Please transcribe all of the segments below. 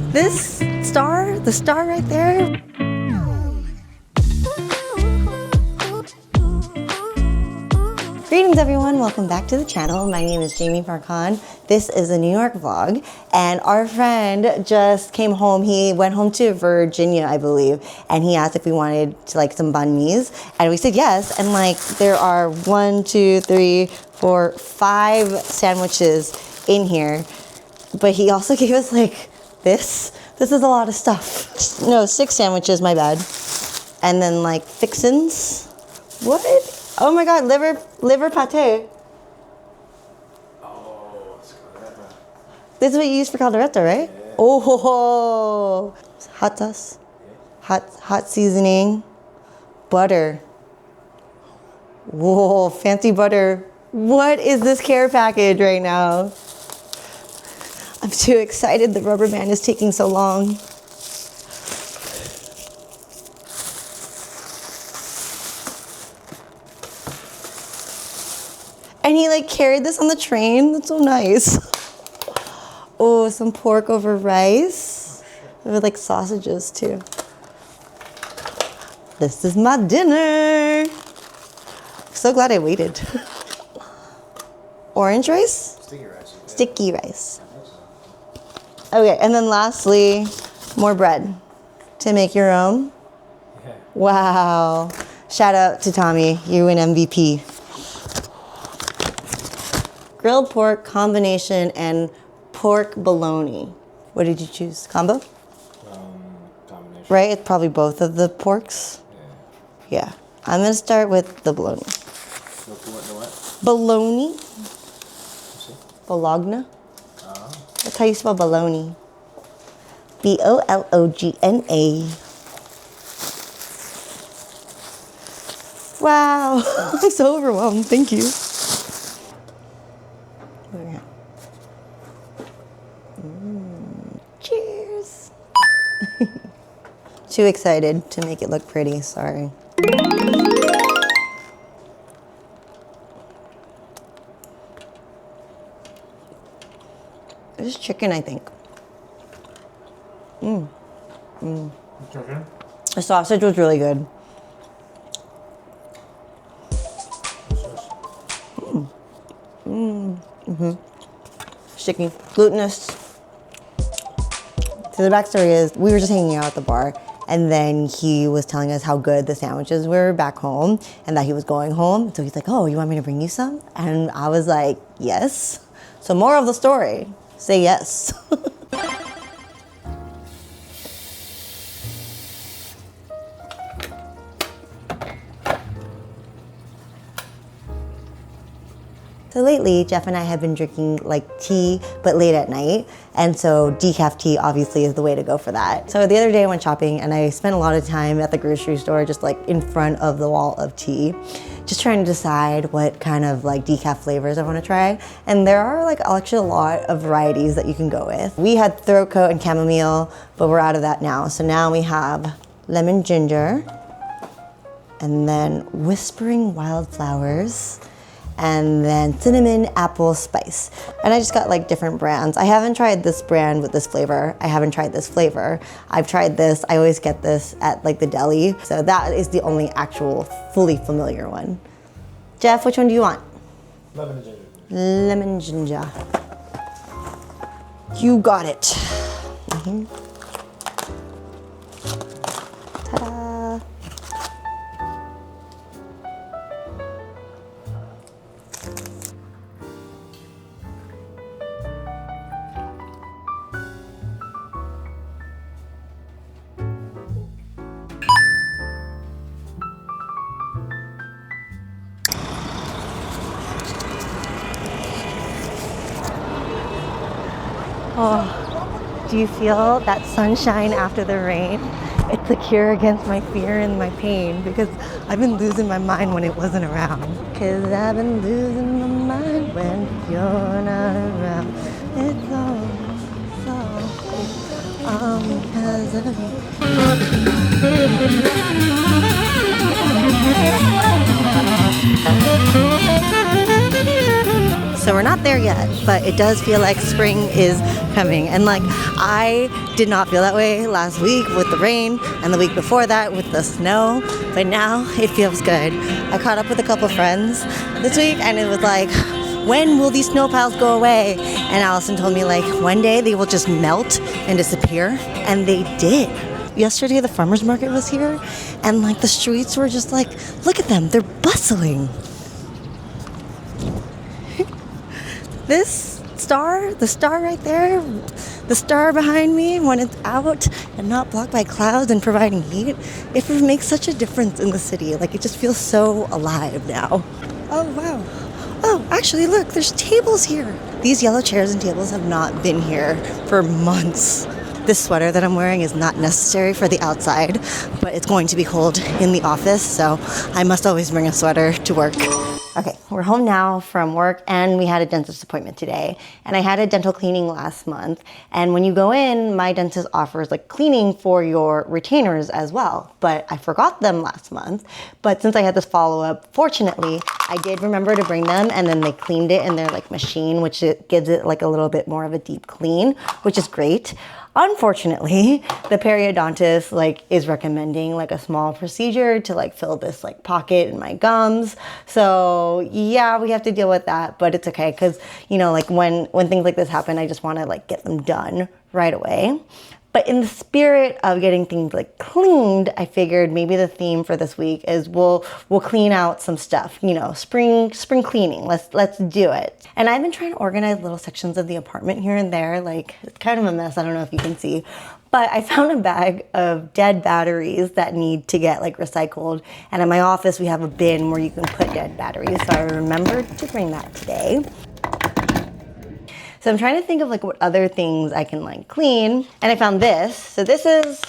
This star, the star right there. Greetings everyone, welcome back to the channel. My name is Jamie Parcon. This is a New York vlog, and our friend just came home. He went home to Virginia, I believe, and he asked if we wanted to, like, some banh mi's, and we said yes. And like, there are 1, 2, 3, 4, 5 sandwiches in here, but he also gave us like this. This is a lot of stuff. No, 6 sandwiches, my bad. And then like fixins. What? Oh my God, liver pate. Oh, it's caldereta. This is what you use for caldereta, right? Yeah. Oh, ho, ho. Hot sauce, hot seasoning, butter. Whoa, fancy butter. What is this care package right now? I'm too excited. The rubber band is taking so long. And he like carried this on the train. That's so nice. Oh, some pork over rice. With like sausages too. This is my dinner. So glad I waited. Orange rice? Sticky rice. Yeah. Sticky rice. Okay, and then lastly, more bread to make your own. Yeah. Wow. Shout out to Tommy, you win MVP. Grilled pork combination and pork bologna. What did you choose? Combo? Combination. Right? It's probably both of the porks. Yeah. I'm gonna start with the bologna. The what? Bologna. Bologna. That's how you spell bologna. B-O-L-O-G-N-A. Wow. I'm so overwhelmed. Thank you. Cheers. Too excited to make it look pretty, sorry. This is chicken, I think. Chicken? The sausage was really good. Sticky, glutinous. So the backstory is, we were just hanging out at the bar, and then he was telling us how good the sandwiches were back home, and that he was going home. So he's like, oh, you want me to bring you some? And I was like, yes. So more of the story, say yes. So lately, Jeff and I have been drinking like tea, but late at night. And so decaf tea obviously is the way to go for that. So the other day I went shopping and I spent a lot of time at the grocery store, just like in front of the wall of tea, just trying to decide what kind of like decaf flavors I want to try. And there are like actually a lot of varieties that you can go with. We had throat coat and chamomile, but we're out of that now. So now we have lemon ginger, and then whispering wildflowers, and then cinnamon apple spice. And I just got like different brands. I haven't tried this brand with this flavor. I haven't tried this flavor. I've tried this. I always get this at like the deli. So that is the only actual fully familiar one. Jeff, which one do you want? Lemon and ginger. Lemon ginger. You got it. Ta-da. Oh, do you feel that sunshine after the rain? It's the cure against my fear and my pain, because I've been losing my mind when it wasn't around. Cause I've been losing my mind when you're not around. It's all because of you. So we're not there yet, but it does feel like spring is coming. And like, I did not feel that way last week with the rain and the week before that with the snow, but now it feels good. I caught up with a couple friends this week and it was like, when will these snow piles go away? And Allison told me like one day they will just melt and disappear, and they did. Yesterday the farmer's market was here and like the streets were just like, look at them, they're bustling. This star, the star right there, the star behind me when it's out and not blocked by clouds and providing heat, it makes such a difference in the city. Like it just feels so alive now. Oh wow. Oh, actually, look, there's tables here. These yellow chairs and tables have not been here for months. This sweater that I'm wearing is not necessary for the outside, but it's going to be cold in the office, so I must always bring a sweater to work. Okay, we're home now from work and we had a dentist appointment today. And I had a dental cleaning last month. And when you go in, my dentist offers like cleaning for your retainers as well. But I forgot them last month. But since I had this follow-up, fortunately, I did remember to bring them, and then they cleaned it in their like machine, which it gives it like a little bit more of a deep clean, which is great. Unfortunately, the periodontist like is recommending like a small procedure to like fill this like pocket in my gums. So yeah, we have to deal with that, but it's okay because, you know, like when things like this happen, I just want to like get them done right away. But in the spirit of getting things like cleaned, I figured maybe the theme for this week is we'll clean out some stuff, you know, spring cleaning. Let's do it. And I've been trying to organize little sections of the apartment here and there. Like it's kind of a mess. I don't know if you can see, but I found a bag of dead batteries that need to get like recycled. And in my office, we have a bin where you can put dead batteries. So I remembered to bring that today. So I'm trying to think of like what other things I can like clean. And I found this. So this is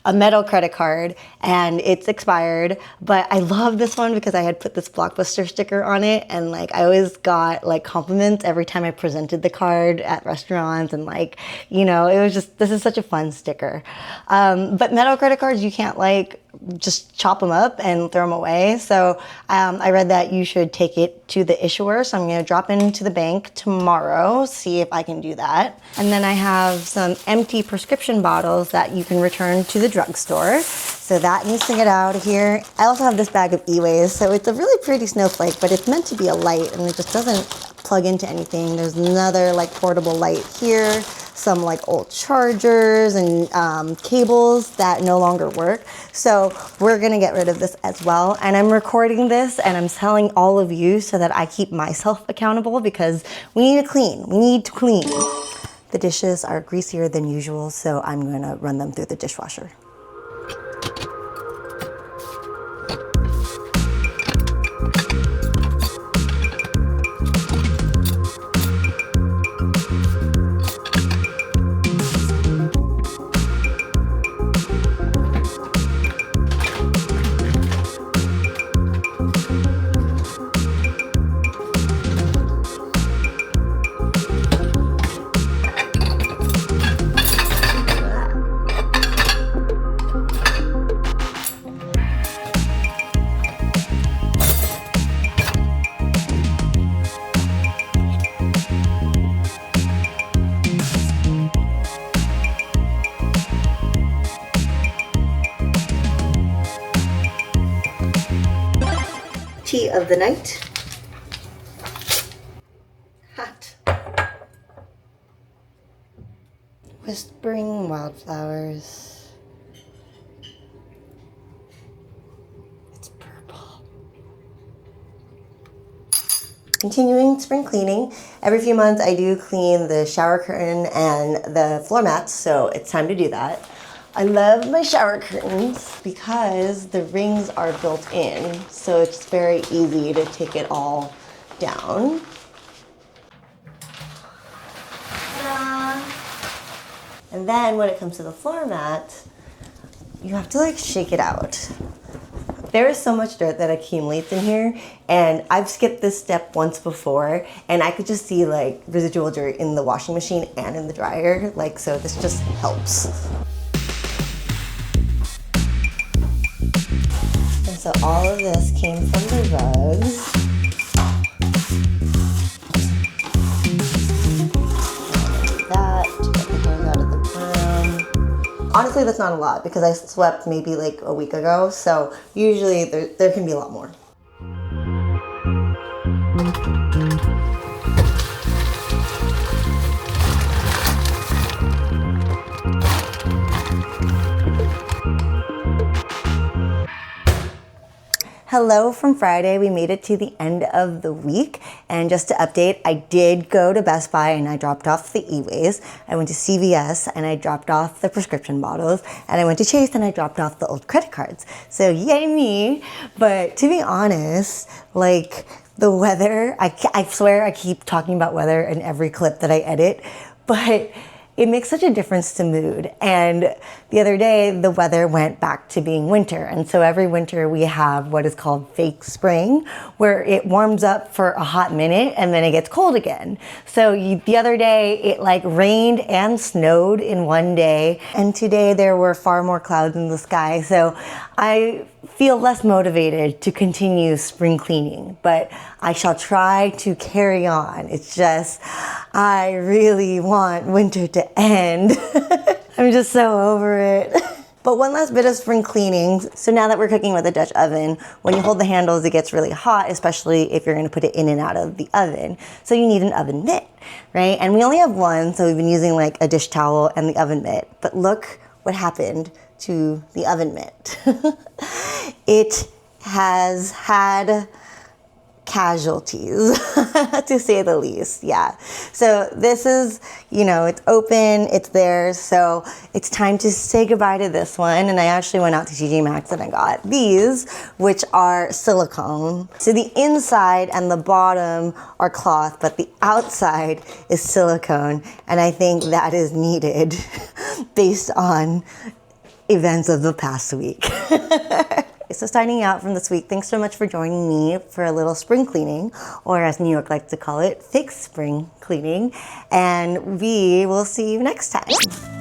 a metal credit card and it's expired, but I love this one because I had put this Blockbuster sticker on it, and like I always got like compliments every time I presented the card at restaurants, and like, you know, it was just, this is such a fun sticker. But metal credit cards, you can't like just chop them up and throw them away. So I read that you should take it to the issuer. So I'm going to drop into the bank tomorrow, see if I can do that. And then I have some empty prescription bottles that you can return to the drugstore. So that needs to get out of here. I also have this bag of e-waste. So it's a really pretty snowflake, but it's meant to be a light and it just doesn't plug into anything. There's another like portable light here, some like old chargers and cables that no longer work. So we're gonna get rid of this as well. And I'm recording this and I'm telling all of you so that I keep myself accountable, because we need to clean, The dishes are greasier than usual, so I'm gonna run them through the dishwasher. Tea of the night. Hot. Whispering wildflowers. It's purple. Continuing spring cleaning. Every few months I do clean the shower curtain and the floor mats, so it's time to do that. I love my shower curtains because the rings are built in, so it's very easy to take it all down. And then when it comes to the floor mat, you have to like shake it out. There is so much dirt that accumulates in here, and I've skipped this step once before, and I could just see like residual dirt in the washing machine and in the dryer, like, so this just helps. And so all of this came from the rugs. Honestly, that's not a lot because I swept maybe like a week ago. So usually there can be a lot more. Hello from Friday. We made it to the end of the week. And just to update, I did go to Best Buy and I dropped off the e-waste. I went to CVS and I dropped off the prescription bottles. And I went to Chase and I dropped off the old credit cards. So yay me. But to be honest, like the weather, I swear I keep talking about weather in every clip that I edit, but it makes such a difference to mood. And the other day, the weather went back to being winter. And so every winter we have what is called fake spring, where it warms up for a hot minute and then it gets cold again. So the other day, it like rained and snowed in one day. And today there were far more clouds in the sky. So I feel less motivated to continue spring cleaning, but I shall try to carry on. It's just, I really want winter to end. I'm just so over it. But one last bit of spring cleaning. So now that we're cooking with a Dutch oven, when you hold the handles, it gets really hot, especially if you're gonna put it in and out of the oven. So you need an oven mitt, right? And we only have one, so we've been using like a dish towel and the oven mitt. But look what happened to the oven mitt. It has had casualties, to say the least. Yeah. So this is, you know, it's open, it's there. So it's time to say goodbye to this one. And I actually went out to TJ Maxx and I got these, which are silicone. So the inside and the bottom are cloth, but the outside is silicone. And I think that is needed based on events of the past week. So signing out from this week, thanks so much for joining me for a little spring cleaning, or as New York likes to call it, fake spring cleaning. And we will see you next time.